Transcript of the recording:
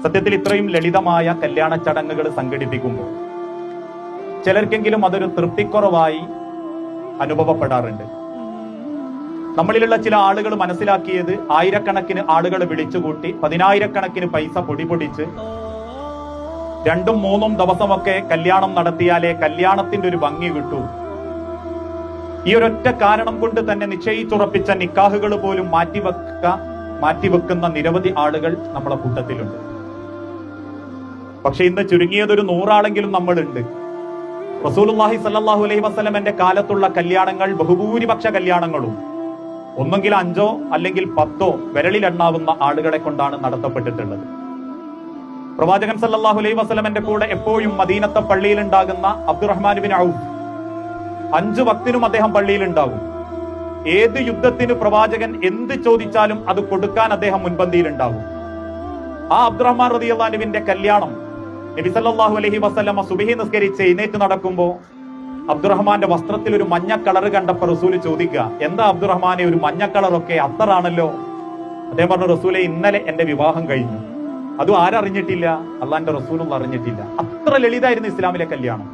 സത്യത്തിൽ ഇത്രയും ലളിതമായ കല്യാണ ചടങ്ങുകൾ സംഘടിപ്പിക്കുമ്പോൾ ചിലർക്കെങ്കിലും അതൊരു തൃപ്തിക്കുറവായി അനുഭവപ്പെടാറുണ്ട്. നമ്മളിലുള്ള ചില ആളുകൾ മനസ്സിലാക്കിയത് ആയിരക്കണക്കിന് ആളുകളെ വിളിച്ചുകൂട്ടി 10,000-കണക്കിന് പൈസ പൊടിപൊടിച്ച് 2ഉം 3ഉം ദിവസമൊക്കെ കല്യാണം നടത്തിയാലേ കല്യാണത്തിന്റെ ഒരു ഭംഗി കിട്ടൂ. ഈ ഒരൊറ്റ കാരണം കൊണ്ട് തന്നെ നിശ്ചയിച്ചുറപ്പിച്ച നിക്കാഹുകൾ പോലും മാറ്റിവെക്കുന്ന നിരവധി ആളുകൾ നമ്മളെ കൂട്ടത്തിലുണ്ട്. പക്ഷെ ഇന്ന് ചുരുങ്ങിയതൊരു 100 ആളെങ്കിലും നമ്മളുണ്ട്. റസൂലുള്ളാഹി സ്വല്ലല്ലാഹു അലൈഹി വസല്ലമയുടെ കാലത്തുള്ള കല്യാണങ്ങൾ ബഹുഭൂരിപക്ഷ കല്യാണങ്ങളും ഒന്നെങ്കിൽ 5 അല്ലെങ്കിൽ 10 വിരലിലെണ്ണാവുന്ന ആളുകളെ കൊണ്ടാണ് നടത്തപ്പെട്ടിട്ടുള്ളത്. പ്രവാചകൻ സല്ലല്ലാഹു അലൈഹി വസല്ലമയുടെ കൂടെ എപ്പോഴും മദീനത്തെ പള്ളിയിൽ ഉണ്ടാകുന്ന അബ്ദുറഹ്മാൻ ബിൻ ഔഫ് 5 വക്തിനും അദ്ദേഹം പള്ളിയിൽ ഉണ്ടാകും. ഏത് യുദ്ധത്തിന് പ്രവാചകൻ എന്ത് ചോദിച്ചാലും അത് കൊടുക്കാൻ അദ്ദേഹം മുൻപന്തിയിൽ ഉണ്ടാകും. ആ അബ്ദുറഹ്മാൻ റളിയല്ലാഹു അൻഹുവിന്റെ കല്യാണം നബി സല്ലല്ലാഹു അലൈഹി വസല്ലമ സുബ്ഹി നിസ്കരിച്ച് എഴുന്നേറ്റ് നടക്കുമ്പോ അബ്ദുറഹ്മാന്റെ വസ്ത്രത്തിൽ ഒരു മഞ്ഞ കളർ കണ്ടപ്പോ റസൂല് ചോദിക്കുക, എന്താ അബ്ദുറഹ്മാനെ ഒരു മഞ്ഞ കളറൊക്കെ അത്തറാണല്ലോ? അദ്ദേഹം പറഞ്ഞു, റസൂലെ ഇന്നലെ എന്റെ വിവാഹം കഴിഞ്ഞു. അതും ആരറിഞ്ഞിട്ടില്ല? അള്ളാന്റെ റസൂലും അറിഞ്ഞിട്ടില്ല. അത്ര ലളിതായിരുന്നു ഇസ്ലാമിലെ കല്യാണം.